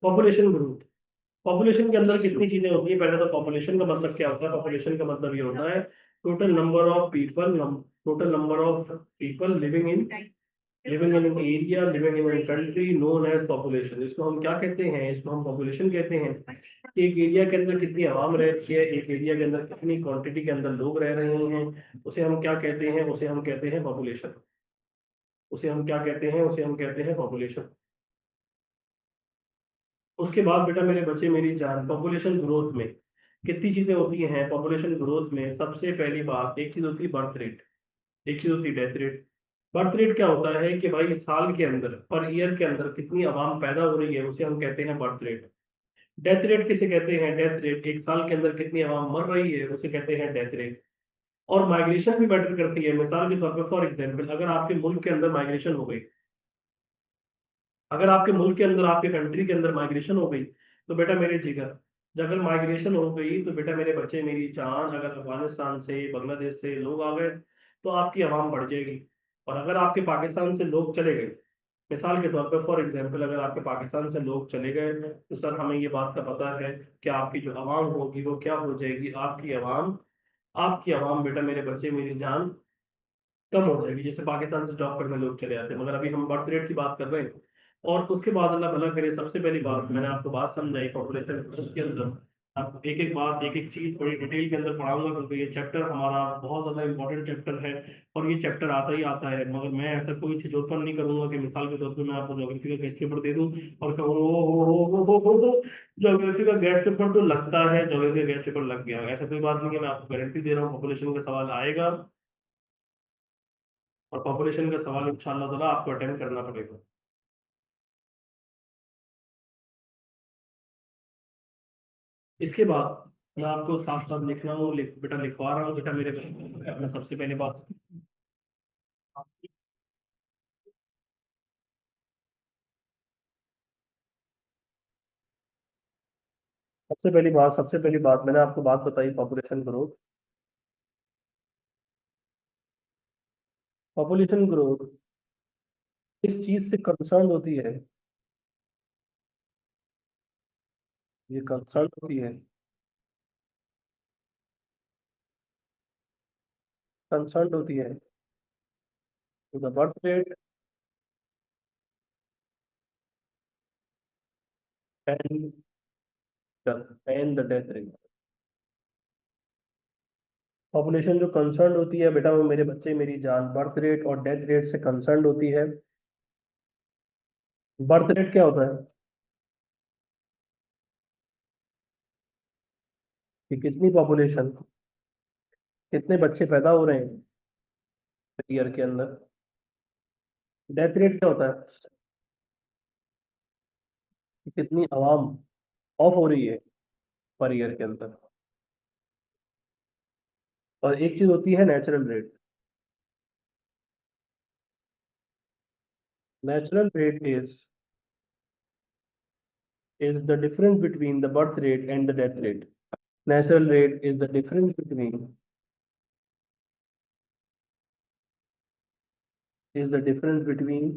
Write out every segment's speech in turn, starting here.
Population growth. Population के अंदर कितनी चीजें होती है? पहले तो पॉपुलेशन का मतलब क्या होता है? पॉपुलेशन का मतलब ये होता है total number of people, total number of people living in an area, living in an country known as population. इसको हम क्या कहते हैं? इसको हम पॉपुलेशन कहते हैं। कि एक एरिया के अंदर कितनी आवाम रहती है, एक एरिया के अंदर कितनी क्वांटिटी के अंदर लोग रह रहे हैं, उसे हम क्या कहते हैं? उसे हम कहते हैं पॉपुलेशन। उसे हम क्या कहते हैं? उसे हम कहते हैं पॉपुलेशन। उसके बाद बेटा मेरे बच्चे मेरी जान, पॉपुलेशन ग्रोथ में कितनी चीजें होती हैं? पॉपुलेशन ग्रोथ में सबसे पहली बात, एक चीज होती है बर्थ रेट, एक चीज होती है डेथ रेट। बर्थ रेट क्या होता है कि भाई साल के अंदर, पर ईयर के अंदर कितनी आवाम पैदा हो रही है, उसे हम कहते हैं बर्थ रेट। डेथ रेट किसे कहते हैं? डेथ रेट, एक साल के अंदर कितनी आवाम मर रही है, उसे कहते हैं डेथ रेट। और माइग्रेशन भी मैटर करती है। मिसाल के तौर पर फॉर एग्जाम्पल, अगर आपके मुल्क के अंदर माइग्रेशन हो गई, अगर आपके मुल्क के अंदर, आपके कंट्री के अंदर माइग्रेशन हो गई, तो बेटा मेरे जिगर, जब अगर माइग्रेशन हो गई तो बेटा मेरे बच्चे मेरी जान, अगर अफगानिस्तान से बांग्लादेश से लोग आ गए तो आपकी आवाम बढ़ जाएगी। और अगर आपके पाकिस्तान से लोग चले गए, मिसाल के तौर पर फॉर एग्जांपल, अगर आपके पाकिस्तान से लोग चले गए, तो सर हमें ये बात का पता है कि आपकी जो आवाम होगी वो क्या हो जाएगी? आपकी आवाम बेटा मेरे बच्चे मेरी जान कम हो जाएगी। जैसे पाकिस्तान से जॉब करने लोग चले जाते हैं, मगर अभी हम बर्थ रेट की बात कर रहे हैं। और उसके बाद अल्लाह भला करे, सबसे पहली बात मैंने आपको बात समझाई पॉपुलेशन के अंदर। आपको एक एक बात, एक एक चीज बड़ी डिटेल के अंदर पढ़ाऊंगा, क्योंकि ये चैप्टर हमारा बहुत ज्यादा इंपॉर्टेंट चैप्टर है। और ये चैप्टर आता ही आता है, मगर मैं ऐसा कोई चीज ओपन नहीं करूंगा कि मिसाल के तौर पर मैं आपको ज्योग्राफी का गेस्ट पेपर दे दूं और कहूँ हो ज्योग्राफी का गेस्ट पेपर तो लगता है, ज्योग्राफी का गेस्ट पेपर लग गया। ऐसा कोई बात नहीं है, मैं आपको गारंटी दे रहा हूँ पॉपुलेशन का सवाल आएगा। और पॉपुलेशन का सवाल इंशाल्लाह ताला आपको अटेम्प्ट करना पड़ेगा। इसके बाद मैं आपको साथ साथ लिख रहा हूँ, बेटा लिखवा रहा हूँ बेटा मेरे अपना सबसे पहले बात, सबसे पहली बात मैंने आपको बात बताई पॉपुलेशन ग्रोथ। पॉपुलेशन ग्रोथ इस चीज से कंसर्न होती है, ये कंसर्न होती है, कंसर्न होती है to the birth rate and the death rate. Population जो कंसर्न होती है बेटा, वो मेरे बच्चे मेरी जान बर्थ रेट और डेथ रेट से कंसर्न होती है। बर्थ रेट क्या होता है? कि कितनी पॉपुलेशन, कितने बच्चे पैदा हो रहे हैं ईयर के अंदर। डेथ रेट क्या होता है? कि कितनी आवाम ऑफ हो रही है पर ईयर के अंदर। और एक चीज होती है natural rate. Natural rate is the difference between the birth rate and the death rate. Natural rate is the difference between, is the difference between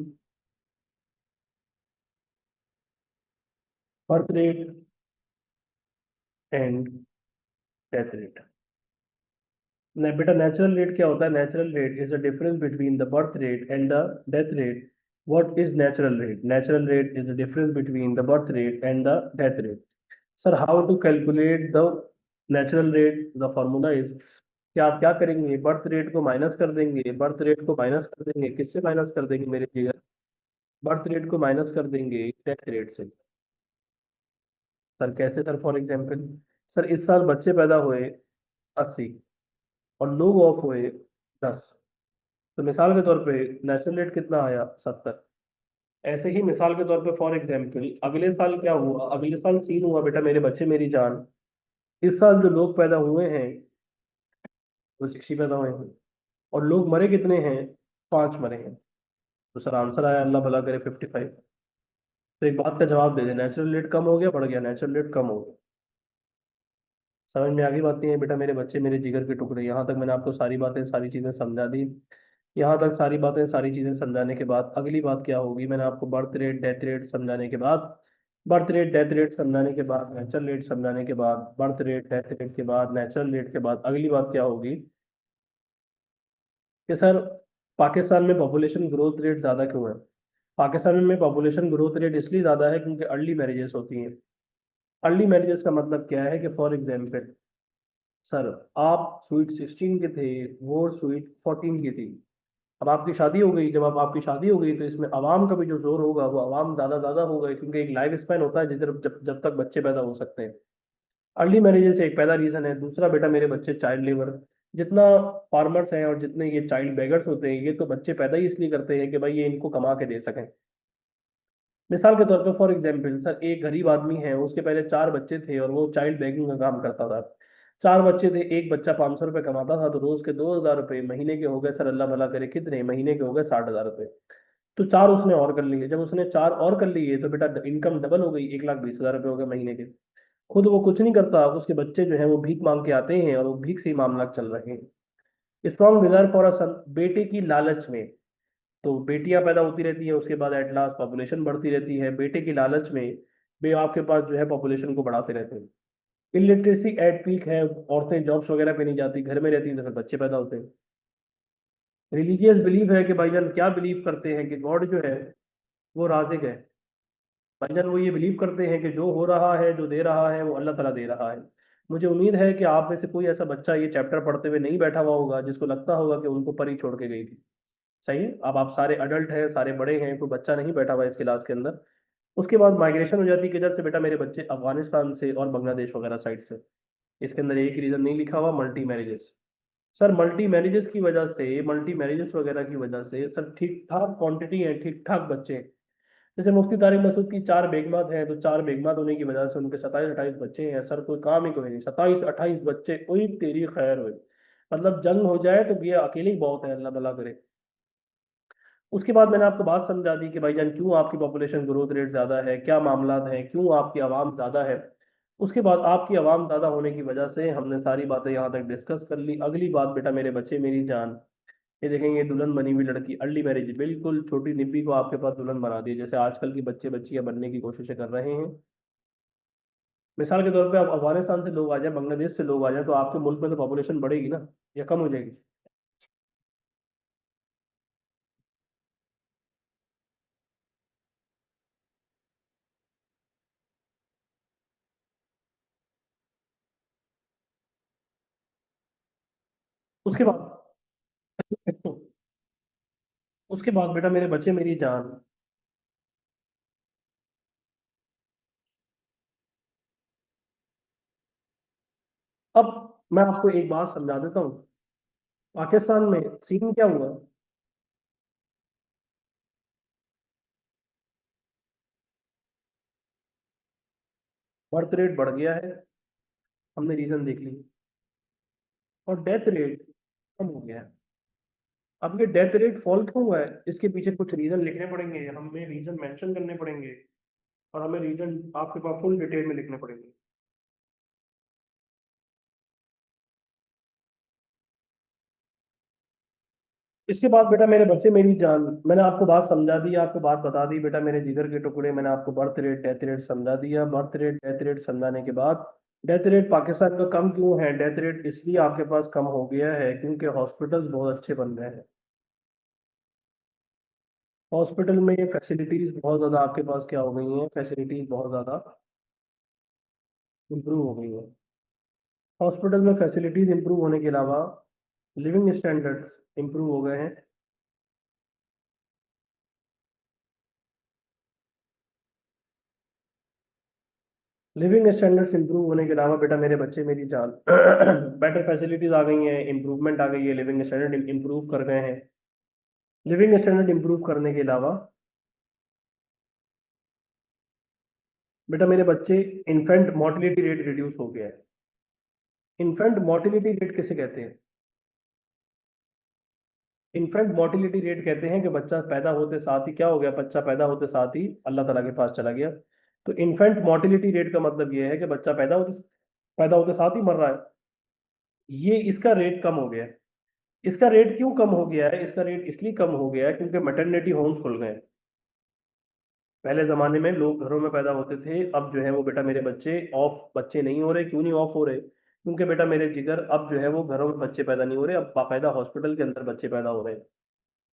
birth rate and death rate. बेटा natural rate क्या होता है? Natural rate is the difference between the birth rate and the death rate. What is natural rate? Natural rate is the difference between the birth rate and the death rate. Sir how to calculate the natural rate? The formula is, क्या आप क्या करेंगे? Birth rate को minus कर देंगे, birth rate को minus कर देंगे, किससे माइनस कर देंगे मेरे जिगर? बर्थ रेट को माइनस कर देंगे डेथ रेट से। सर कैसे सर? फॉर एग्जाम्पल, सर इस साल बच्चे पैदा हुए 80 और लोग ऑफ हुए 10, तो मिसाल के तौर पे नेचुरल रेट कितना आया? 70। ऐसे ही मिसाल के तौर पे फॉर एग्जाम्पल अगले साल क्या हुआ? अगले साल सीन हुआ बेटा मेरे बच्चे मेरी जान, इस साल जो लोग पैदा हुए हैं वो 60 पैदा हुए हैं, और लोग मरे कितने हैं? 5 मरे हैं। तो सर आंसर आया, अल्लाह भला करे, 55। तो एक बात का जवाब दे दे, नेचुरल रेट कम हो गया बढ़ गया? नेचुरल रेट कम हो गया। समझ में आ गई बात? नहीं है बेटा मेरे बच्चे मेरे जिगर के टुकड़े, यहाँ तक मैंने आपको सारी बातें सारी चीजें समझा दी। यहाँ तक सारी बातें सारी चीजें समझाने के बाद अगली बात क्या होगी? मैंने आपको बर्थ रेट डेथ रेट समझाने के बाद बर्थ रेट डेथ रेट समझाने के बाद, नेचुरल रेट समझाने के बाद, बर्थ रेट डेथ रेट के बाद, नेचुरल रेट के बाद अगली बात क्या होगी कि सर पाकिस्तान में पॉपुलेशन ग्रोथ रेट ज़्यादा क्यों है? पाकिस्तान में पॉपुलेशन ग्रोथ रेट इसलिए ज़्यादा है क्योंकि अर्ली मैरिजेस होती हैं। अर्ली मैरिजेस का मतलब क्या है कि फॉर एग्जाम्पल सर आप स्वीट 16 के थे, वो स्वीट 14 की थी। अब आपकी शादी हो गई, जब अब आपकी शादी हो गई तो इसमें अवाम का भी जो जोर होगा वो अवाम ज़्यादा ज़्यादा होगा, क्योंकि एक लाइफ स्पैन होता है जिधर जब तक बच्चे पैदा हो सकते हैं। अर्ली मैरिजेस एक पहला रीज़न है। दूसरा बेटा मेरे बच्चे चाइल्ड लेबर, जितना फार्मर्स हैं और जितने ये चाइल्ड बेगर्स होते हैं, ये तो बच्चे पैदा ही इसलिए करते हैं कि भाई ये इनको कमा के दे सकें। मिसाल के तौर पे फॉर एग्जाम्पल सर एक गरीब आदमी है, उसके पहले चार बच्चे थे और वो चाइल्ड बेगिंग का काम करता था। चार बच्चे थे, एक बच्चा 500 रुपये कमाता था, तो रोज के 2,000 रुपये, महीने के हो गए सर अल्लाह भला करे कितने, महीने के हो गए 60,000 रुपये। तो चार उसने और कर लिए, जब उसने चार और कर लिए तो बेटा इनकम डबल हो गई, 1,20,000 रुपये हो गए महीने के। खुद वो कुछ नहीं करता, उसके बच्चे जो है वो भीख मांग के आते हैं और वो भीख से ही मामला चल रहे हैं। स्ट्रॉन्ग डिजायर फॉर अ सन, बेटे की लालच में, तो बेटियां पैदा होती रहती है, उसके बाद एट लास्ट पॉपुलेशन बढ़ती रहती है, बेटे की लालच में वे आपके पास जो है पॉपुलेशन को बढ़ाते रहते हैं। इलिटरेसी एट पीक है, औरतें जॉब्स वगैरह पे नहीं जाती, घर में रहती हैं, तो फिर बच्चे पैदा होते हैं। रिलीजियस बिलीफ है कि भाईजान क्या बिलीव करते हैं कि गॉड जो है वो राजिक है। भाईजान वो ये बिलीव करते हैं कि जो हो रहा है, जो दे रहा है, वो अल्लाह ताला दे रहा है। मुझे उम्मीद है कि आप में से कोई ऐसा बच्चा ये चैप्टर पढ़ते हुए नहीं बैठा हुआ होगा जिसको लगता होगा कि उनको परी छोड़ के गई थी। सही है, अब आप सारे अडल्ट हैं, सारे बड़े हैं, कोई बच्चा नहीं बैठा हुआ है इस क्लास के अंदर। उसके बाद माइग्रेशन हो जाती है किधर से बेटा, मेरे बच्चे अफगानिस्तान से और बांग्लादेश वगैरह साइड से। इसके अंदर एक रीजन नहीं लिखा हुआ, multi marriages. Sir multi marriages की वजह से, मल्टी मैरिजेस वगैरह की वजह से सर ठीक ठाक क्वांटिटी है, ठीक ठाक बच्चे हैं। जैसे मुफ्ती तारिक मसूद की चार बेगमात हैं, तो चार बेगमात होने की वजह से उनके 27-28 बच्चे हैं। सर कोई काम ही कोई नहीं, 27-28 बच्चे, कोई तेरी खैर हुई। मतलब जंग हो जाए तो ये अकेले ही बहुत है, अल्लाह भला करे। उसके बाद मैंने आपको बात समझा दी कि भाईजान क्यों आपकी पॉपुलेशन ग्रोथ रेट ज़्यादा है, क्या मामला है, क्यों आपकी आवाम ज़्यादा है। उसके बाद आपकी आवाम ज़्यादा होने की वजह से हमने सारी बातें यहाँ तक डिस्कस कर ली। अगली बात बेटा मेरे बच्चे मेरी जान, ये देखेंगे दुल्हन बनी हुई लड़की, अर्ली मैरिज, बिल्कुल छोटी निब्बी को आपके पास दुल्हन बना दी, जैसे आजकल के बच्चे बच्चियां बनने की कोशिशें कर रहे हैं। मिसाल के तौर पे आप अफगानिस्तान से लोग आ जाए, बांग्लादेश से लोग आ जाए, तो आपके मुल्क में तो पॉपुलेशन बढ़ेगी ना या कम हो जाएगी? उसके बाद उसके बाद बेटा मेरे बच्चे मेरी जान, अब मैं आपको एक बात समझा देता हूँ। पाकिस्तान में सीन क्या हुआ, बर्थ रेट बढ़ गया है, हमने रीजन देख ली, और डेथ रेट कम हो गया है। अब ये डेथ रेट फॉल क्यों हुआ है, इसके पीछे कुछ रीजन लिखने पड़ेंगे, हमें रीजन मेंशन करने पड़ेंगे, और हमें रीजन आपके पास फुल डिटेल में लिखने पड़ेंगे। इसके बाद बेटा मेरे बच्चे मेरी जान, मैंने आपको बात समझा दी, आपको बात बता दी बेटा मेरे जिगर के टुकड़े, मैंने आपको बर्थ रेट डेथ रेट समझा दिया। बर्थ रेट डेथ रेट समझाने के बाद डेथ रेट पाकिस्तान का कम क्यों है, डेथ रेट इसलिए आपके पास कम हो गया है क्योंकि हॉस्पिटल्स बहुत अच्छे बन गए हैं। हॉस्पिटल में ये फैसिलिटीज बहुत ज़्यादा आपके पास क्या हो गई हैं, फैसिलिटीज बहुत ज़्यादा इंप्रूव हो गई हैं। हॉस्पिटल में फैसिलिटीज इंप्रूव होने के अलावा लिविंग स्टैंडर्ड्स इंप्रूव हो गए हैं। लिविंग स्टैंडर्ड्स इंप्रूव होने के अलावा बेटा मेरे बच्चे मेरी जान बेटर फैसिलिटीज आ गई हैं, इंप्रूवमेंट आ गई है, लिविंग स्टैंडर्ड इंप्रूव कर गए हैं। लिविंग स्टैंडर्ड इंप्रूव करने के अलावा बेटा मेरे बच्चे इन्फेंट मोर्टिलिटी रेट रिड्यूस हो गया है। इन्फेंट मोर्टिलिटी रेट किसे कहते हैं? इन्फेंट मोर्टिलिटी रेट कहते हैं कि बच्चा पैदा होते साथ ही क्या हो गया, बच्चा पैदा होते साथ ही अल्लाह ताला के पास चला गया। तो इन्फेंट मोर्टिलिटी रेट का मतलब ये है कि बच्चा पैदा होते साथ ही मर रहा है। ये इसका रेट कम हो गया है। इसका रेट क्यों कम हो गया है? इसका रेट इसलिए कम हो गया है क्योंकि मैटरनिटी होम्स खुल गए हैं। पहले जमाने में लोग घरों में पैदा होते थे, अब जो है वो बेटा मेरे बच्चे ऑफ बच्चे नहीं हो रहे। क्यों नहीं ऑफ हो रहे? क्योंकि बेटा मेरे जिगर अब जो है वो घरों में बच्चे पैदा नहीं हो रहे, अब बाकायदा हॉस्पिटल के अंदर बच्चे पैदा हो रहे हैं।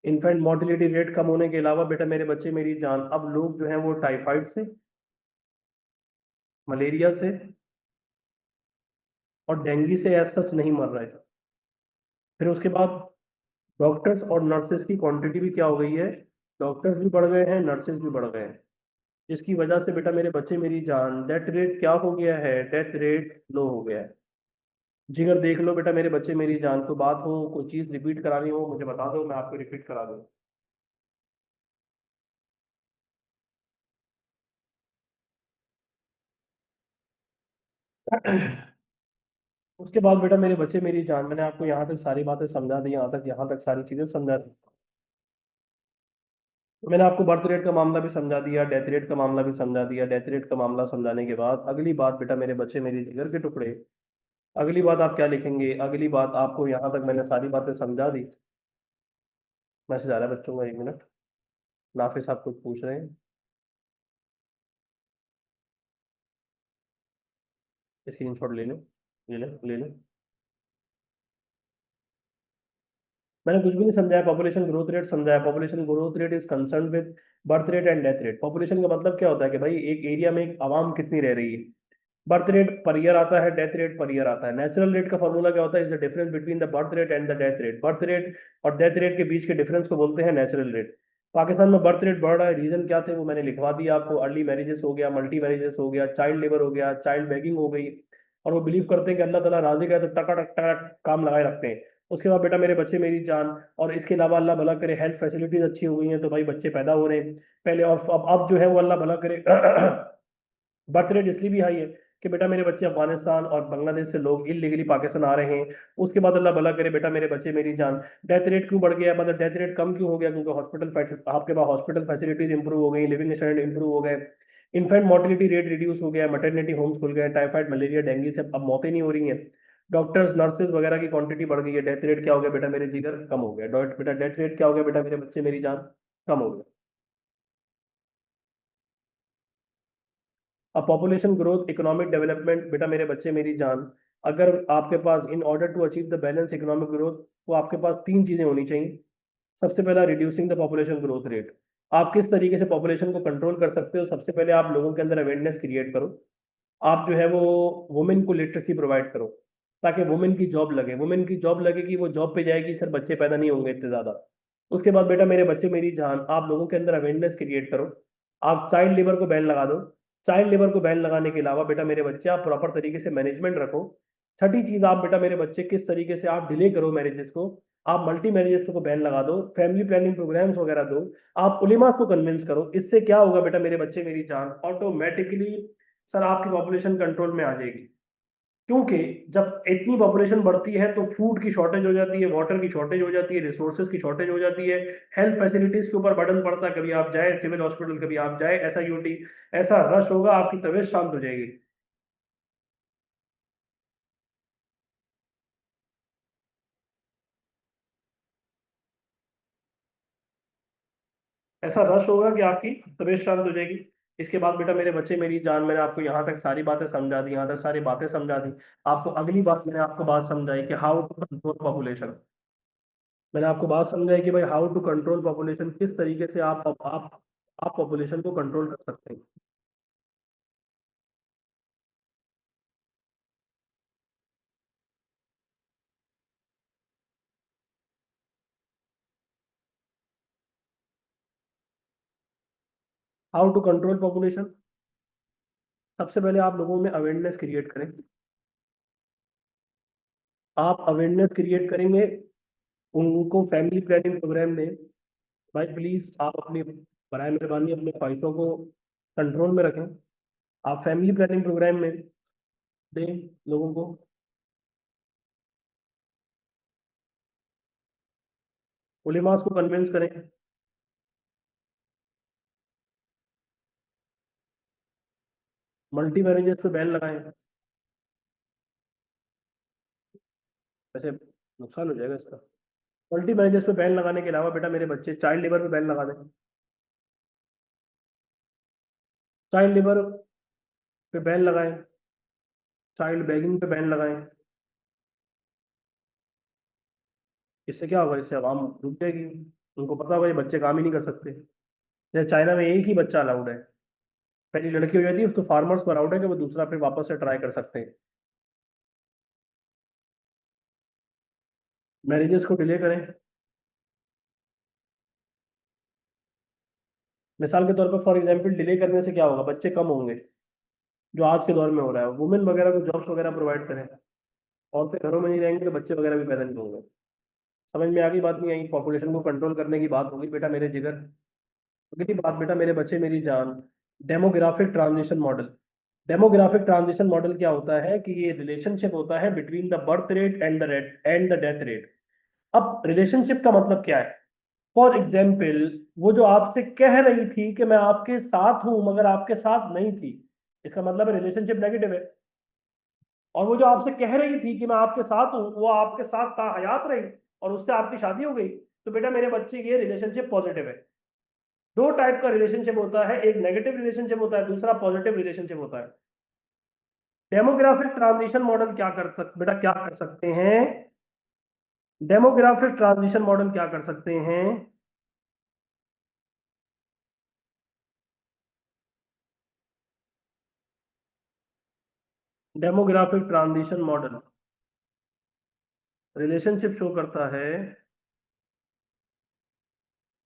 इन्फेंट मोर्टिलिटी रेट कम होने के अलावा बेटा मेरे बच्चे मेरी जान, अब लोग जो है वो टाइफाइड से, मलेरिया से और डेंगू से एज सच नहीं मर रहे। फिर उसके बाद डॉक्टर्स और नर्सेज की क्वांटिटी भी क्या हो गई है? डॉक्टर्स भी बढ़ गए हैं, नर्सेज भी बढ़ गए हैं, जिसकी वजह से बेटा मेरे बच्चे मेरी जान, डेथ रेट क्या हो गया है? डेथ रेट लो हो गया है। जिगर देख लो बेटा मेरे बच्चे मेरी जान, को बात हो, कोई चीज रिपीट करानी हो मुझे बता दो, मैं आपको रिपीट करा दूँ। उसके बाद बेटा मेरे बच्चे मेरी जान, मैंने आपको यहाँ तक सारी बातें समझा दी, यहाँ तक सारी चीजें समझा दी। मैंने आपको बर्थ रेट का मामला भी समझा दिया, डेथ रेट का मामला भी समझा दिया। डेथ रेट का मामला समझाने के बाद अगली बात बेटा मेरे बच्चे मेरे जिगर के टुकड़े, अगली बात आप क्या लिखेंगे? अगली बात आपको, यहाँ तक मैंने सारी बातें समझा दी। मैसेज आ रहा है बच्चों का, 1 मिनट। नाफिस साहब कुछ पूछ रहे हैं, स्क्रीनशॉट ले लो, ले लो, ले लो। मैंने कुछ भी नहीं समझाया, पॉपुलेशन ग्रोथ रेट समझाया। Population growth rate is concern with birth rate and death rate. Population का मतलब क्या होता है कि भाई एक एरिया में एक आवाम कितनी रह रही है। बर्थ रेट पर ईयर आता है, डेथ रेट पर ईयर आता है। नेचुरल रेट का फॉर्मूला क्या होता है? Is the difference between the birth rate and the death rate. Birth rate और डेथ रेट के बीच के डिफरेंस को बोलते हैं नेचुरल रेट। पाकिस्तान में बर्थ रेट बढ़ रहा है, रीजन क्या थे वो मैंने लिखवा दिया आपको। अर्ली मैरिजेस हो गया, मल्टी मैरिजेस हो गया, चाइल्ड लेबर हो गया, चाइल्ड बेगिंग हो गई। और वो बिलीव करते हैं कि अल्लाह ताला राजी का है तो टका टक काम लगाए रखते हैं। उसके बाद बेटा मेरे बच्चे मेरी जान, और इसके अलावा अल्लाह भला करे हेल्थ फैसिलिटीज अच्छी हो गई हैं तो भाई बच्चे पैदा हो रहे हैं पहले। और अब जो है वो अल्लाह भला करे बर्थ रेट इसलिए भी हाई है कि बेटा मेरे बच्चे अफगानिस्तान और बांग्लादेश से लोग इलीगली पाकिस्तान आ रहे हैं। उसके बाद अल्लाह भला करे बेटा मेरे बच्चे मेरी जान, डेथ रेट क्यों बढ़ गया? मतलब डेथ रेट कम क्यों हो गया? क्योंकि आपके पास हॉस्पिटल फैसिलिटीज इंप्रूव हो गई, लिविंग स्टैंडर्ड इंप्रूव हो गए, इन्फेंट मोर्टिलिटी रेट रिड्यूस हो गया, मैटरनिटी होम्स खुल गए, टाइफाइड मलेरिया डेंगू से अब मौतें नहीं हो रही हैं, डॉक्टर्स नर्सेज वगैरह की क्वांटिटी बढ़ गई है। डेथ रेट क्या हो गया बेटा मेरे जिगर? कम हो गया। बेटा डेथ रेट क्या हो गया बेटा मेरे बच्चे मेरी जान? कम हो गया। अब पॉपुलेशन ग्रोथ, इकोनॉमिक डेवलपमेंट बेटा मेरे बच्चे मेरी जान, अगर आपके पास in order to achieve the balance economic growth, तो आपके पास तीन चीजें होनी चाहिए। सबसे पहला, reducing the population growth rate. आप किस तरीके से पॉपुलेशन को कंट्रोल कर सकते हो? सबसे पहले आप लोगों के अंदर अवेयरनेस क्रिएट करो। आप जो है वो वुमेन को लिटरेसी प्रोवाइड करो, ताकि वुमेन की जॉब लगे। वुमेन की जॉब लगेगी, वो जॉब पे जाएगी, सर बच्चे पैदा नहीं होंगे इतने ज्यादा। उसके बाद बेटा मेरे बच्चे मेरी जान, आप लोगों के अंदर अवेयरनेस क्रिएट करो। आप चाइल्ड लेबर को बैन लगा दो। चाइल्ड लेबर को बैन लगाने के अलावा बेटा मेरे बच्चे आप प्रॉपर तरीके से मैनेजमेंट रखो। छठी चीज, आप बेटा मेरे बच्चे किस तरीके से आप डिले करो मैरिजेस को। आप मल्टी मैरिजेस को बैन लगा दो, फैमिली प्लानिंग प्रोग्राम्स वगैरह दो। आप उलेमास को कन्विंस करो। इससे क्या होगा बेटा मेरे बच्चे मेरी जान? ऑटोमेटिकली सर आपकी पॉपुलेशन कंट्रोल में आ जाएगी। क्योंकि जब इतनी पॉपुलेशन बढ़ती है तो फूड की शॉर्टेज हो जाती है, वाटर की शॉर्टेज हो जाती है, रिसोर्सेज की शॉर्टेज हो जाती है, हेल्थ फैसिलिटीज के ऊपर बर्डन पड़ता है। कभी आप जाए सिविल हॉस्पिटल, कभी आप जाए SIUT, ऐसा रश होगा आपकी तबीयत शांत हो जाएगी। ऐसा रश होगा कि आपकी तबीयत शांत हो जाएगी। इसके बाद बेटा मेरे बच्चे मेरी जान, मैंने आपको यहाँ तक सारी बातें समझा दी, यहाँ तक सारी बातें समझा दी। आपको अगली बात मैंने आपको बात समझाई कि हाउ टू कंट्रोल पॉपुलेशन। मैंने आपको बात समझाई कि भाई हाउ टू कंट्रोल पॉपुलेशन, किस तरीके से आप पॉपुलेशन को कंट्रोल कर सकते हैं। हाउ टू कंट्रोल पॉपुलेशन, सबसे पहले आप लोगों में अवेयरनेस क्रिएट करें। आप अवेयरनेस क्रिएट करेंगे, उनको फैमिली प्लानिंग प्रोग्राम दें। भाई प्लीज आप अपनी बराए मेहरबानी अपने ख्वाहिशों को कंट्रोल में रखें। आप फैमिली प्लानिंग प्रोग्राम में दें लोगों को। उलेमास को कन्विंस करें। मल्टी मैरिजेस पे बैन लगाएं। वैसे नुकसान हो जाएगा इसका। मल्टी मैरिजेस पे बैन लगाने के अलावा बेटा मेरे बच्चे चाइल्ड लेबर पे बैन लगा दें। चाइल्ड लेबर पे बैन लगाएं, चाइल्ड बेगिंग पे बैन लगाएं। इससे क्या होगा? इससे आवाम रुक जाएगी। उनको पता होगा ये बच्चे काम ही नहीं कर सकते। जैसे चाइना में एक ही बच्चा अलाउड है, पहली लड़की हो जाती है उसको फार्मर्स को अलाउड है कि वो दूसरा फिर वापस से ट्राई कर सकते हैं। मैरिजेस को डिले करें। मिसाल के तौर पर फॉर एग्जांपल डिले करने से क्या होगा? बच्चे कम होंगे, जो आज के दौर में हो रहा है। वुमेन वगैरह को जॉब्स वगैरह प्रोवाइड करें। औरतें घरों में नहीं रहेंगी तो बच्चे वगैरह भी पैदा नहीं होंगे। समझ में आ गई बात? नहीं आई? पॉपुलेशन को कंट्रोल करने की बात होगी बेटा मेरे जिगर। अगली बात बेटा मेरे बच्चे मेरी जान, demographic transition model. Demographic transition model क्या होता है कि ये रिलेशनशिप होता है between the birth rate and the death rate. अब रिलेशनशिप का मतलब क्या है? फॉर एग्जाम्पल, वो जो आपसे कह रही थी कि मैं आपके साथ हूं मगर आपके साथ नहीं थी, इसका मतलब है रिलेशनशिप नेगेटिव है। और वो जो आपसे कह रही थी कि मैं आपके साथ हूँ, वो आपके साथ हयात रही और उससे आपकी शादी हो गई, तो बेटा मेरे बच्चे ये रिलेशनशिप पॉजिटिव है। दो टाइप का रिलेशनशिप होता है, एक नेगेटिव रिलेशनशिप होता है, दूसरा पॉजिटिव रिलेशनशिप होता है। डेमोग्राफिक ट्रांजिशन मॉडल क्या कर सक बेटा क्या कर सकते हैं? डेमोग्राफिक ट्रांजिशन मॉडल क्या कर सकते हैं? Demographic transition model relationship show करता है,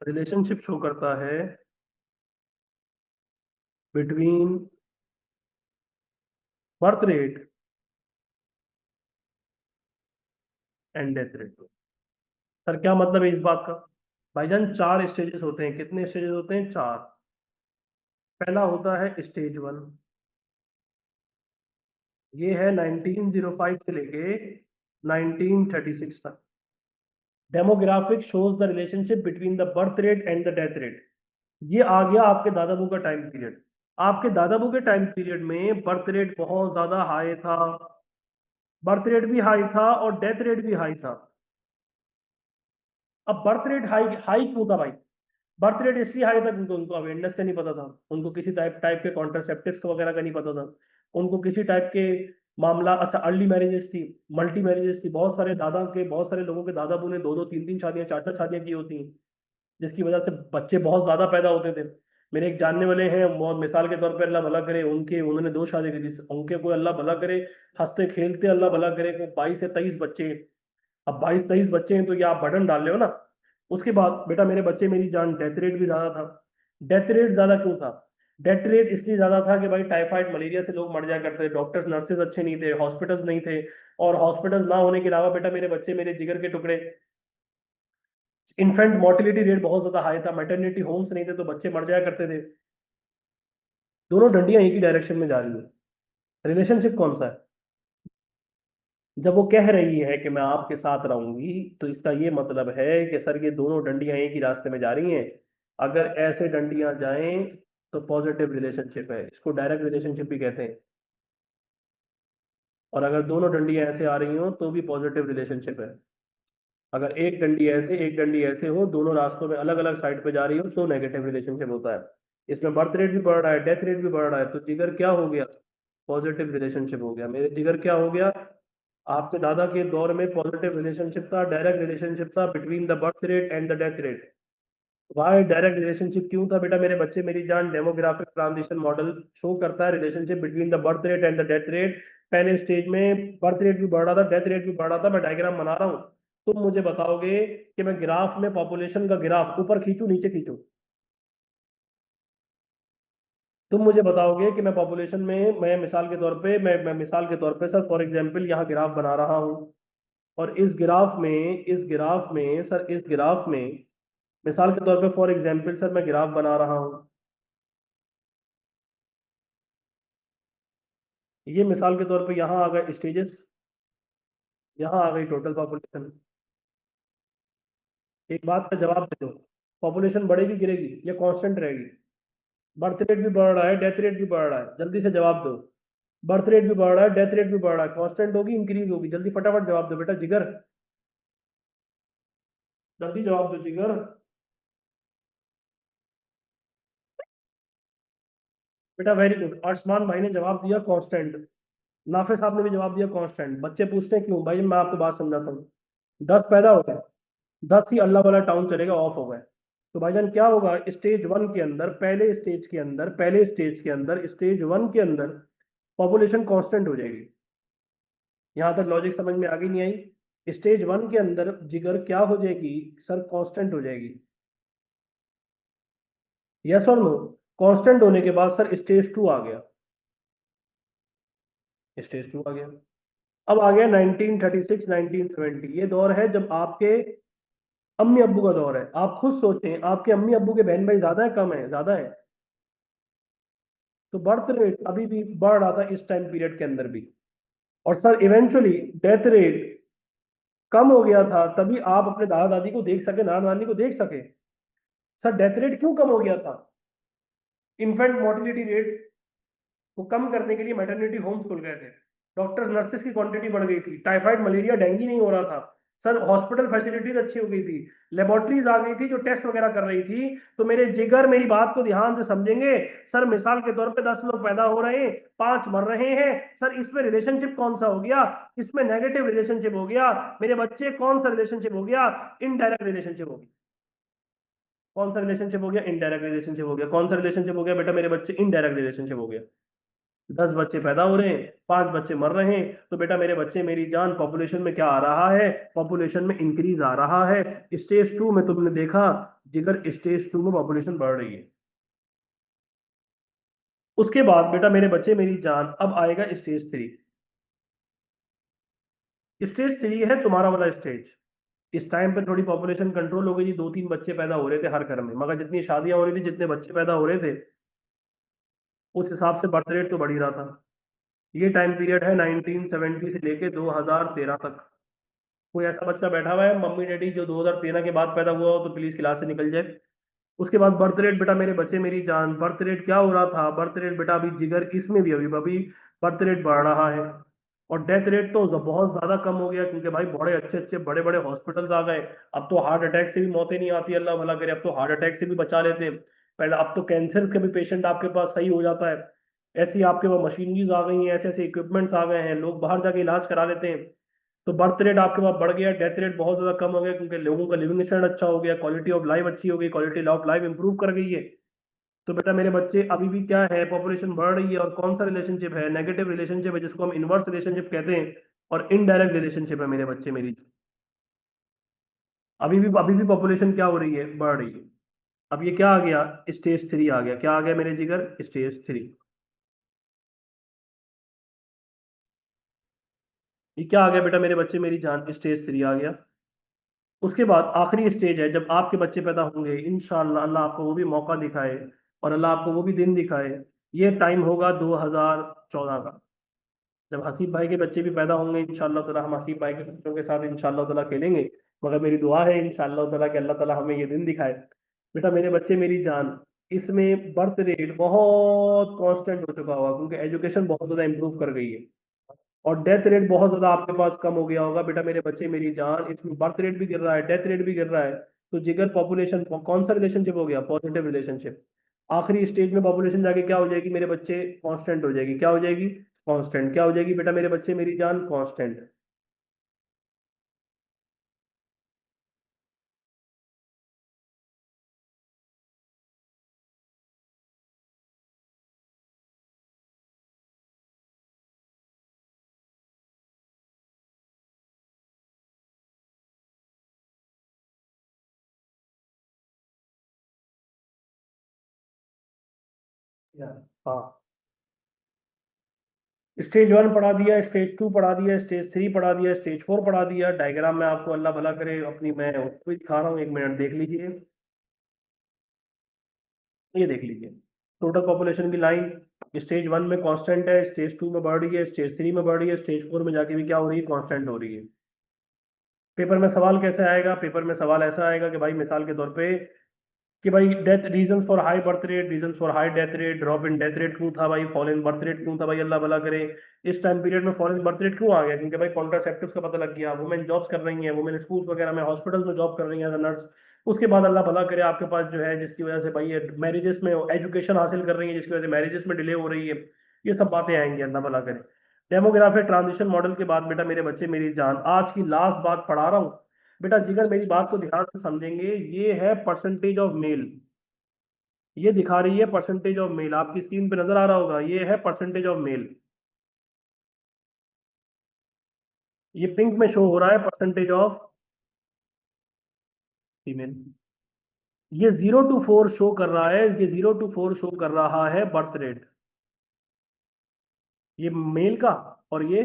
रिलेशनशिप शो करता है between birth rate and death rate. Sir क्या मतलब है इस बात का? भाईजान चार स्टेजेस होते हैं। कितने स्टेजेस होते हैं? चार। पहला होता है स्टेज वन। ये है 1905 से लेके 1936 तक। Demographic shows the relationship between the birth rate and the death rate. ये आ गया आपके दादाबू का टाइम पीरियड। आपके दादाबू के टाइम पीरियड में बर्थ रेट बहुत ज्यादा हाई था, बर्थ रेट भी हाई था और डेथ रेट भी हाई था। अब बर्थ रेट हाई हाई क्यों था भाई? बर्थ रेट इसलिए हाई था क्योंकि उनको अवेयरनेस का नहीं पता था, उनको किसी टाइप टाइप के कॉन्ट्रासेप्टिव्स वगैरह का नहीं पता था, उनको किसी टाइप के मामला। अच्छा, अर्ली मैरिजेस थी, मल्टी मैरिजेस थी। बहुत सारे लोगों के दादा बू ने दो दो तीन तीन शादियां, चार चार शादियां की होती हैं, जिसकी वजह से बच्चे बहुत ज्यादा पैदा होते थे। मेरे एक जानने वाले हैं, बहुत मिसाल के तौर पे अल्लाह भला करे, उनके उन्होंने दो शादी की थी, उनके कोई अल्लाह भला करे, हंसते खेलते अल्लाह भला करे को 22 से 23 बच्चे हैं। अब 22 23 बच्चे हैं तो ये आप बटन डाल रहे हो ना। उसके बाद बेटा मेरे बच्चे मेरी जान, डेथ रेट भी ज्यादा था। डेथ रेट ज्यादा क्यों था? डेथ रेट इसलिए ज्यादा था कि भाई टाइफाइड मलेरिया से लोग मर जाया करते थे, डॉक्टर्स नर्सेज अच्छे नहीं थे, हॉस्पिटल्स नहीं थे। और हॉस्पिटल्स ना होने के अलावा बेटा मेरे बच्चे मेरे जिगर के टुकड़े, इन्फेंट मोर्टिलिटी रेट बहुत ज्यादा हाई था, मैटरनिटी होम्स नहीं थे तो बच्चे मर जाया करते थे। दोनों डंडियां एक ही डायरेक्शन में जा रही है। रिलेशनशिप कौन सा है? जब वो कह रही है कि मैं आपके साथ रहूंगी, तो इसका ये मतलब है कि सर ये दोनों डंडियां एक ही रास्ते में जा रही हैं। अगर ऐसे डंडियां जाएं तो पॉजिटिव रिलेशनशिप है, इसको डायरेक्ट रिलेशनशिप भी कहते हैं। और अगर दोनों डंडियां ऐसे आ रही हो तो भी पॉजिटिव रिलेशनशिप है। अगर एक डंडी ऐसे एक डंडी ऐसे हो, दोनों रास्तों में अलग अलग साइड पे जा रही हो, तो नेगेटिव रिलेशनशिप होता है। इसमें बर्थ रेट भी बढ़ रहा है, डेथ रेट भी बढ़ रहा है, तो जिगर क्या हो गया? पॉजिटिव रिलेशनशिप हो गया। मेरे जिगर क्या हो गया? आपके दादा के दौर में पॉजिटिव रिलेशनशिप था, डायरेक्ट रिलेशनशिप था between the birth rate and the death rate. Why direct relationship क्यों था बेटा मेरे बच्चे मेरी जान? डेमोग्राफिक ट्रांजिशन मॉडल शो करता है relationship between the birth rate and the death rate. पहले स्टेज में बर्थ रेट भी बढ़ रहा था, डेथ रेट भी बढ़ रहा था। मैं डायग्राम बना रहा हूँ, तुम मुझे बताओगे कि मैं ग्राफ में पॉपुलेशन का ग्राफ ऊपर खींचू नीचे खींचू? तुम मुझे बताओगे कि मैं पॉपुलेशन में, मैं मिसाल के तौर पे मैं मिसाल के तौर पे सर फॉर एग्जांपल यहाँ ग्राफ बना रहा हूँ। और इस ग्राफ में मिसाल के तौर पे फॉर एग्जांपल सर मैं ग्राफ बना रहा हूँ। ये मिसाल के तौर पे यहाँ आ गए स्टेजेस, यहाँ आ गई टोटल पॉपुलेशन। एक बात का जवाब दे दो, पॉपुलेशन बढ़ेगी गिरेगी या कांस्टेंट रहेगी? बर्थ रेट भी बढ़ रहा है, डेथ रेट भी बढ़ रहा है, जल्दी से जवाब दो। बर्थ रेट भी बढ़ रहा है, डेथ रेट भी बढ़ रहा है, कांस्टेंट होगी इंक्रीज होगी? जल्दी फटाफट जवाब दो बेटा जिगर, जल्दी जवाब दो जिगर। बेटा वेरी गुड, आयुष्मान भाई ने जवाब दिया कांस्टेंट, नाफे साहब ने भी जवाब दिया कांस्टेंट। बच्चे पूछते हैं क्यों भाई, मैं आपको बात समझाता हूँ। 10 पैदा हो गए, 10 ही अल्लाह वाला टाउन चलेगा, ऑफ हो गए। तो भाईजान क्या होगा, स्टेज वन के अंदर, पहले स्टेज के अंदर स्टेज वन के अंदर पॉपुलेशन कांस्टेंट हो जाएगी। यहां तक लॉजिक समझ में आ गई नहीं आई? स्टेज वन के अंदर जिगर क्या हो जाएगी सर, कांस्टेंट हो जाएगी। यस और नो? कांस्टेंट होने के बाद सर स्टेज टू आ गया, स्टेज टू आ गया। अब आ गया 1936 1970, ये दौर है जब आपके अम्मी अब्बू का दौर है। आप खुद सोचें, आपके अम्मी अब्बू के बहन भाई ज्यादा है कम है? ज्यादा है। तो बर्थ रेट अभी भी बढ़ रहा था इस टाइम पीरियड के अंदर भी। और सर इवेंचुअली डेथ रेट कम हो गया था, तभी आप अपने दादा दादी को देख सके, नाना नानी को देख सके। सर डेथ रेट क्यों कम हो गया था? इन्फेंट मोर्टिलिटी रेट को कम करने के लिए मैटरनिटी होम्स खुल गए थे, डॉक्टर्स नर्सेस की क्वांटिटी बढ़ गई थी, टाइफाइड मलेरिया डेंगू नहीं हो रहा था। सर हॉस्पिटल फैसिलिटीज अच्छी हो गई थी, लेबोरेटरीज आ गई थी जो टेस्ट वगैरह कर रही थी। तो मेरे जिगर मेरी बात को ध्यान से समझेंगे। सर मिसाल के तौर पे 10 लोग पैदा हो रहे हैं, 5 मर रहे हैं, सर इसमें रिलेशनशिप कौन सा हो गया? इसमें नेगेटिव रिलेशनशिप हो गया मेरे बच्चे। कौन सा रिलेशनशिप हो गया? इनडायरेक्ट रिलेशनशिप हो गया। कौन सा रिलेशनशिप हो गया? इनडायरेक्ट रिलेशनशिप हो गया। कौन सा रिलेशनशिप हो गया बेटा मेरे बच्चे? इनडायरेक्ट रिलेशनशिप हो गया। 10 बच्चे पैदा हो रहे हैं, 5 बच्चे मर रहे हैं, तो बेटा मेरे बच्चे मेरी जान, पॉपुलेशन में क्या आ रहा है? पॉपुलेशन में इंक्रीज आ रहा है। स्टेज टू में तुमने देखा जिगर, स्टेज टू में पॉपुलेशन बढ़ रही है। उसके बाद बेटा मेरे बच्चे मेरी जान, अब आएगा स्टेज थ्री। स्टेज थ्री है तुम्हारा वाला स्टेज। इस टाइम पे थोड़ी पॉपुलेशन कंट्रोल हो गई जी, 2-3 बच्चे पैदा हो रहे थे हर घर में, मगर जितनी शादियां हो रही थी, जितने बच्चे पैदा हो रहे थे, उस हिसाब से बर्थ रेट तो बढ़ ही रहा था। ये टाइम पीरियड है 1970 से लेके 2013 तक। कोई ऐसा बच्चा बैठा हुआ है मम्मी डैडी जो 2013 के बाद पैदा हुआ हो तो प्लीज क्लास से निकल जाए। उसके बाद बर्थ रेट बेटा मेरे बच्चे मेरी जान, बर्थ रेट क्या हो रहा था? बर्थ रेट बेटा अभी जिगर इसमें भी अभी अभी बर्थ रेट बढ़ रहा है। और डेथ रेट तो बहुत ज्यादा कम हो गया, क्योंकि भाई बड़े अच्छे अच्छे बड़े बड़े हॉस्पिटल्स आ गए। अब तो हार्ट अटैक से भी मौतें नहीं आती, अल्लाह भला करे, अब तो हार्ट अटैक से भी बचा लेते हैं। पहले अब तो कैंसर के भी पेशेंट आपके पास सही हो जाता है। ऐसी आपके पास मशीनरीज आ गई हैं, ऐसे ऐसे इक्विपमेंट्स आ गए हैं, लोग बाहर जाके इलाज करा लेते हैं। तो बर्थ रेट आपके पास बढ़ गया, डेथ रेट बहुत ज्यादा कम हो गया, क्योंकि लोगों का लिविंग स्टैंडर्ड अच्छा हो गया, क्वालिटी ऑफ लाइफ अच्छी हो गई, क्वालिटी ऑफ लाइफ इंप्रूव कर गई है। तो बेटा मेरे बच्चे अभी भी क्या है, पॉपुलेशन बढ़ रही है। और कौन सा रिलेशनशिप है? नेगेटिव रिलेशनशिप है, जिसको हम इनवर्स रिलेशनशिप कहते हैं। और इनडायरेक्ट रिलेशनशिप है मेरे बच्चे मेरी। अभी भी पॉपुलेशन क्या हो रही है? बढ़ रही है। अब ये क्या आ गया? स्टेज थ्री आ गया। क्या आ गया मेरे जिगर? Stage three. ये क्या आ गया बेटा मेरे बच्चे मेरी जान? स्टेज थ्री आ गया। उसके बाद आखिरी स्टेज है जब आपके बच्चे पैदा होंगे, इंशाल्लाह अल्लाह आपको वो भी मौका दिखाए और अल्लाह आपको वो भी दिन दिखाए। ये टाइम होगा 2014 का, जब हसीब भाई के बच्चे भी पैदा होंगे इंशाल्लाह ताला। हम हसीब भाई के बच्चों के साथ इंशाल्लाह ताला खेलेंगे। मगर मेरी दुआ है इंशाल्लाह ताला कि अल्लाह ताला हमें ये दिन दिखाए। बेटा मेरे बच्चे मेरी जान, इसमें बर्थ रेट बहुत कांस्टेंट हो चुका होगा, क्योंकि एजुकेशन बहुत ज्यादा इंप्रूव कर गई है। और डेथ रेट बहुत ज्यादा आपके पास कम हो गया होगा। बेटा मेरे बच्चे मेरी जान, इसमें बर्थ रेट भी गिर रहा है, डेथ रेट भी गिर रहा है। तो जिगर पॉपुलेशन कौन सा रिलेशनशिप हो गया? Positive relationship. आखिरी स्टेज में पॉपुलेशन जाके क्या हो जाएगी मेरे बच्चे? कांस्टेंट हो जाएगी। क्या हो जाएगी? कांस्टेंट। क्या हो जाएगी बेटा मेरे बच्चे मेरी जान? कांस्टेंट। हाँ, स्टेज वन पढ़ा दिया, स्टेज टू पढ़ा दिया, स्टेज थ्री पढ़ा दिया, स्टेज फोर पढ़ा दिया। डायग्राम में आपको अल्लाह भला करे अपनी, मैं उसको भी दिखा रहा हूँ, 1 मिनट देख लीजिए। ये देख लीजिए टोटल पॉपुलेशन की लाइन। स्टेज वन में कांस्टेंट है, स्टेज टू में बढ़ रही है, स्टेज थ्री में बढ़ रही है, स्टेज फोर में जाके भी क्या हो रही है? कांस्टेंट हो रही है। पेपर में सवाल कैसे आएगा? पेपर में सवाल ऐसा आएगा कि भाई मिसाल के तौर पे कि भाई death reason for high birth rate, reason for high death rate, drop in death rate क्यों था भाई, फॉल इन बर्थ रेट क्यों था भाई, अल्लाह भला करे। इस टाइम पीरियड में फॉल इन बर्थ रेट क्यों आ गया? क्योंकि भाई कॉन्ट्रासेप्टिव्स का पता लग गया, वुमेन जॉब्स कर रही हैं, वुमेन स्कूल वगैरह में, हॉस्पिटल्स में जॉब कर रही हैं एज नर्स। उसके बाद अल्लाह भला करे आपके पास जो है जिसकी वजह से भाई ये मैरिजेस में एजुकेशन हासिल कर रही है जिसकी वजह से मैरिजेस में डिले हो रही है, ये सब बातें आएंगी अल्लाह भला करे। डेमोग्राफिक ट्रांजिशन मॉडल के बाद बेटा मेरे बच्चे मेरी जान, आज की लास्ट बात पढ़ा रहा हूँ बेटा, जिगर मेरी बात को ध्यान से समझेंगे। ये है परसेंटेज ऑफ मेल, ये दिखा रही है परसेंटेज ऑफ मेल, आपकी स्क्रीन पे नजर आ रहा होगा, ये है परसेंटेज ऑफ मेल। ये पिंक में शो हो रहा है परसेंटेज ऑफ फीमेल। ये 0 to 4 शो कर रहा है, ये 0 to 4 शो कर रहा है बर्थ रेट, ये मेल का और ये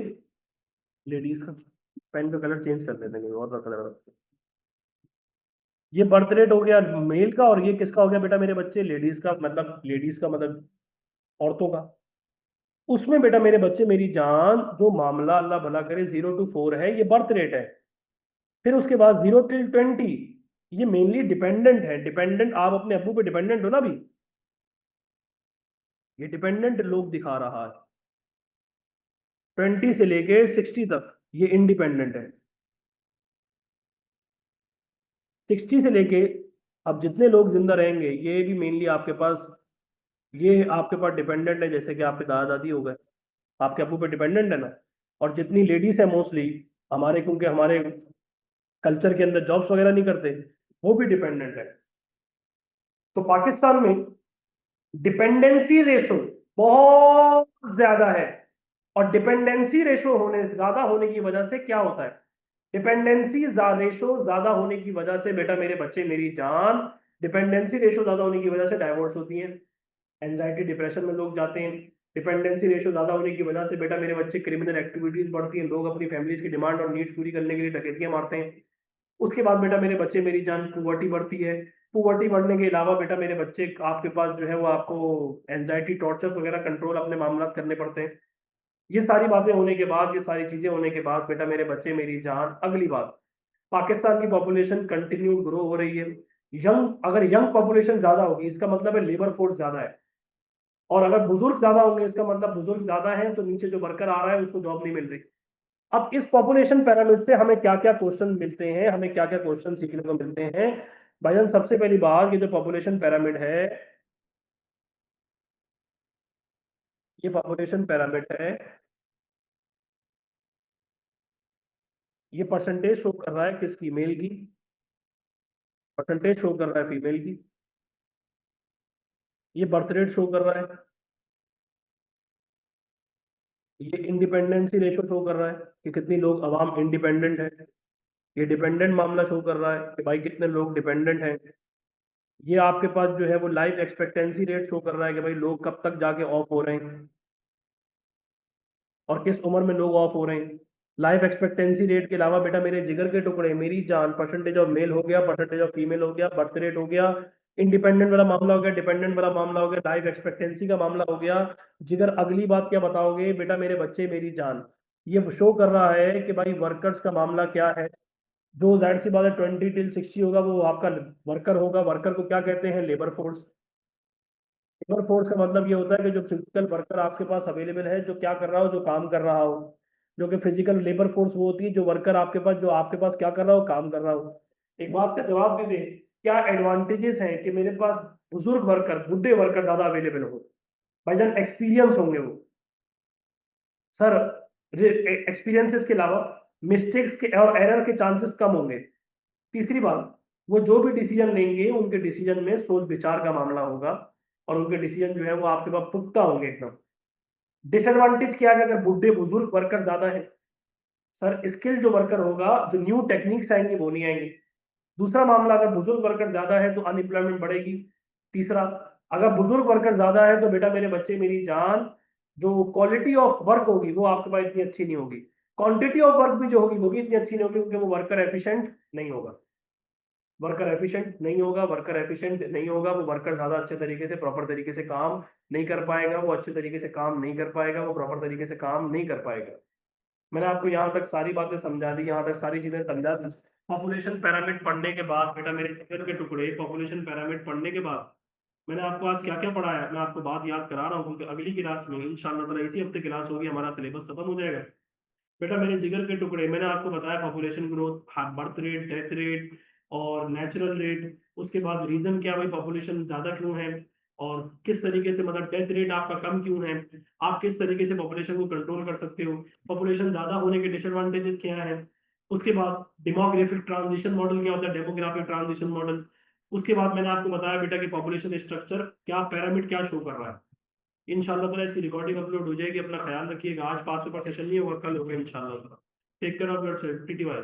लेडीज का। पेन का कलर चेंज कर देते हैं, और का कलर। ये बर्थ रेट हो गया मेल का, और ये किसका हो गया बेटा मेरे बच्चे, लेडीज का, मतलब लेडीज का मतलब औरतों का। उसमें बेटा मेरे बच्चे मेरी जान जो मामला अल्लाह भला करे 0 to 4 है, ये बर्थ रेट है। फिर उसके बाद 0 till 20, ये मेनली डिपेंडेंट है। डिपेंडेंट, आप अपने अब्बू पे डिपेंडेंट हो ना अभी, ये डिपेंडेंट लोग दिखा रहा है। 20 से लेके 60 तक ये इंडिपेंडेंट है। 60 से लेके अब जितने लोग जिंदा रहेंगे ये भी मेनली आपके पास, ये आपके पास डिपेंडेंट है, जैसे कि आपके दादा दादी हो गए, आपके अब्बू पे डिपेंडेंट है ना। और जितनी लेडीज है मोस्टली हमारे, क्योंकि हमारे कल्चर के अंदर जॉब्स वगैरह नहीं करते, वो भी डिपेंडेंट है। तो पाकिस्तान में डिपेंडेंसी रेशो बहुत ज्यादा है। और डिपेंडेंसी रेशो होने ज्यादा होने की वजह से क्या होता है, डिपेंडेंसी रेशो ज्यादा होने की वजह से बेटा मेरे बच्चे मेरी जान, डिपेंडेंसी रेशो ज्यादा होने की वजह से डाइवोर्स होती है, एंजाइटी डिप्रेशन में लोग जाते हैं। डिपेंडेंसी रेशो ज्यादा होने की वजह से बेटा मेरे बच्चे क्रिमिनल एक्टिविटीज बढ़ती हैं, लोग अपनी फैमिलीज की डिमांड और नीड्स पूरी करने के लिए डकैतियां मारते हैं। उसके बाद बेटा मेरे बच्चे मेरी जान पुवर्टी बढ़ती है। पुवर्टी बढ़ने के अलावा बेटा मेरे बच्चे आपके पास जो है वो आपको एंजाइटी टॉर्चर वगैरह कंट्रोल अपने मामला करने पड़ते हैं। ये सारी बातें होने के बाद, ये सारी चीजें होने के बाद बेटा मेरे बच्चे मेरी जान, अगली बात, पाकिस्तान की पॉपुलेशन कंटिन्यू ग्रो हो रही है। यंग, अगर यंग पॉपुलेशन ज्यादा होगी इसका मतलब है लेबर फोर्स ज्यादा है। और अगर बुजुर्ग ज्यादा होंगे इसका मतलब बुजुर्ग ज्यादा है तो नीचे जो वर्कर आ रहा है उसको जॉब नहीं मिल रही। अब इस पॉपुलेशन पैरामीटर से हमें क्या क्या क्वेश्चन मिलते हैं, हमें क्या क्या क्वेश्चन सीखने को मिलते हैं। भाईजान सबसे पहली बात, ये जो पॉपुलेशन पैरामिड है, ये पॉपुलेशन पैरामिड है, ये परसेंटेज शो कर रहा है किसकी, मेल की, परसेंटेज शो कर रहा है फीमेल की। ये बर्थ रेट शो कर रहा है, ये इंडिपेंडेंसी रेशो शो कर रहा है कि कितनी लोग अवाम इंडिपेंडेंट है। ये डिपेंडेंट मामला शो कर रहा है कि भाई कितने लोग डिपेंडेंट हैं। ये आपके पास जो है वो लाइफ एक्सपेक्टेंसी रेट शो कर रहा है कि भाई लोग कब तक जाके ऑफ हो रहे हैं और किस उम्र में लोग ऑफ हो रहे हैं। लाइफ एक्सपेक्टेंसी रेट के अलावा बेटा मेरे जिगर के टुकड़े मेरी जान, परसेंटेज ऑफ मेल हो गया, परसेंटेज ऑफ फीमेल हो गया, बर्थ रेट हो गया, इंडिपेंडेंट वाला मामला हो गया, डिपेंडेंट वाला मामला हो गया, लाइफ एक्सपेक्टेंसी का मामला हो गया। जिगर अगली बात क्या बताओगे बेटा मेरे बच्चे मेरी जान, ये शो कर रहा है कि भाई वर्कर्स का मामला क्या है। जो जाहिर सी बात है 20 till 60 होगा वो आपका वर्कर होगा। वर्कर को क्या कहते हैं, लेबर फोर्स। लेबर फोर्स का मतलब ये होता है कि जो फिजिकल वर्कर आपके पास अवेलेबल है, जो क्या कर रहा हो, जो काम कर रहा हो। जो कि फिजिकल लेबर फोर्स वो होती है जो वर्कर आपके पास, जो आपके पास क्या कर रहा हो, काम कर रहा हो। एक बात का जवाब दे दे, क्या एडवांटेजेस हैं कि मेरे पास बुजुर्ग वर्कर, बुढ़े वर्कर ज्यादा अवेलेबल हो। भाईजान एक्सपीरियंस होंगे वो, सर एक्सपीरियंसेस के अलावा मिस्टेक्स के और एरर के चांसेस कम होंगे। तीसरी बात, वो जो भी डिसीजन लेंगे उनके डिसीजन में सोच विचार का मामला होगा और उनके डिसीजन जो है वो आपके पास पुख्ता होंगे एकदम। डिसएडवांटेज क्या है, अगर बुढ़े बुजुर्ग वर्कर ज्यादा है, सर स्किल जो वर्कर होगा, जो न्यू टेक्निक्स आएंगी वो नहीं आएंगी। दूसरा मामला, अगर बुजुर्ग वर्कर ज्यादा है तो अनएम्प्लॉयमेंट बढ़ेगी। तीसरा, अगर बुजुर्ग वर्कर ज्यादा है तो बेटा मेरे बच्चे मेरी जान, जो क्वालिटी ऑफ वर्क होगी वो आपके पास इतनी अच्छी नहीं होगी। क्वांटिटी ऑफ वर्क भी जो होगी वो भी इतनी अच्छी नहीं होगी, क्योंकि वो वर्कर एफिशिएंट नहीं होगा। वर्कर एफिशिएंट नहीं होगा, वर्कर एफिशिएंट नहीं होगा, वो वर्कर ज्यादा अच्छे तरीके से, प्रॉपर तरीके से काम नहीं कर पाएगा, वो अच्छे तरीके से काम नहीं कर पाएगा, वो प्रॉपर तरीके से काम नहीं कर पाएगा। मैंने आपको यहाँ तक सारी बातें समझा दी, यहाँ तक सारी चीजें समझा दी। पॉपुलेशन पैरामिड पढ़ने के बाद बेटा मेरे जिगर के टुकड़े, पॉपुलेशन पैरामिड पढ़ने के बाद मैंने आपको आज क्या क्या पढ़ाया, मैं आपको बात याद करा रहा हूँ, क्योंकि अगली क्लास में इंशाल्लाह ताला इसी हफ्ते क्लास होगी, हमारा सिलेबस खत्म हो जाएगा। बेटा मेरे जिगर के टुकड़े, मैंने आपको बताया population growth, birth rate, death rate, और नेचुरल रेट, उसके बाद रीजन क्या भाई पॉपुलेशन ज्यादा क्यों है, और किस तरीके से मतलब डेथ रेट आपका कम क्यों है, आप किस तरीके से पॉपुलेशन को कंट्रोल कर सकते हो, पॉपुलेशन ज्यादा होने के डिसएडवांटेजेस क्या है। उसके बाद डेमोग्राफिक ट्रांजिशन मॉडल क्या होता है, डेमोग्राफिक ट्रांजिशन मॉडल। उसके बाद मैंने आपको बताया बेटा कि पॉपुलेशन स्ट्रक्चर क्या पैरामिड क्या शो कर रहा है। इंशाल्लाह ताला इसकी रिकॉर्डिंग अपलोड हो जाएगी, अपना ख्याल रखिएगा। आज 5 पेपर सेशन नहीं होगा, कल होगा इंशाल्लाह। Take care of yourself, T T Y.